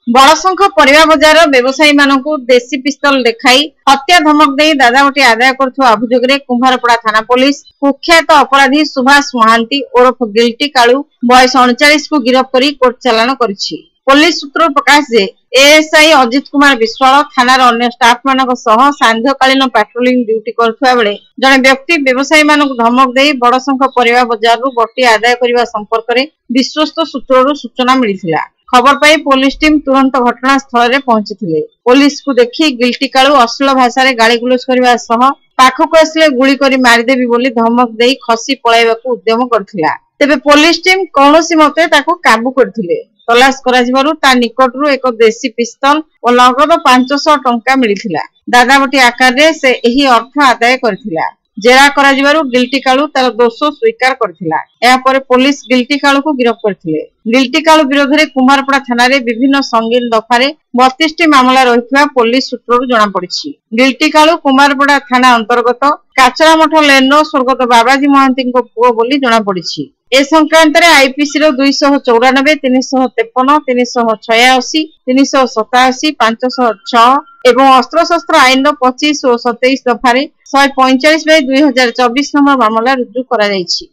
बड़शंख परिवा बजार व्यवसायी मानकु देसी पिस्तल देखाई हत्या धमक दे दादावटी आदाय करुवा अभियोगरे कुंभारपड़ा थाना पुलिस कुख्यात अपराधी सुभाष महांती ओरफ गिल्टी कालू बयस 39 को गिरफ्त कर कोर्ट चालान करिछि। पुलिस सूत्र प्रकाश जे एएसआई अजित कुमार विश्वाल थानार अन्य स्टाफ मानक सह सांध्यकालीन पेट्रोलिंग ड्यूटी करुवा बेले जने व्यक्ति व्यवसायी मानक धमक दे बड़शंख परिवा बजारु बटी आदाय करने संपर्क में विश्वस्त सूत्ररु सूचना मिलिथिला। खबर पाई पुलिस टीम तुरंत घटनास्थल में पहुंची पुलिस को देखी गिल्टी कालू अश्लील भाषा रे गाली गुलज करने सह पाखक आसिले गुली करी मारिदेवी बोली धमक दे खसी पलाइबाकू उद्यम करथिला। तेबे पुलिस टीम कौनसी मते ताको काबू करथिले। तलाश कराजिबारु ता निकटरू एक देसी पिस्तल और नगद 500 टंका मिलिथिला। दादावटी आकार रे से एही अर्थ आदाय करथिला। जेरा कराजिबारु गिल्टी कालू तार दोष स्वीकार करथिला। या परे पुलिस गिल्टी कालू को गिरफ्त करथिले। गिल्टी कालू विरोध में कुमारपड़ा थाना रे विभिन्न संगीन दफारे 32 मामला रहितबा पुलिस सूत्ररु जणा पड़िछि। गिल्टी कालू कुमारपड़ा थाना अंतर्गत काचरामठ लेनो स्वर्गत बाबाजी महांती पुओ बोली जणा पड़िछि। ए संक्रांत रे आईपीसी रो 294, 353, 386, 387, 506 एवं अस्त्रशस्त्र आईन 25 और 27 दफारे 145/2024 नंबर मामला रुजु करा जायछि।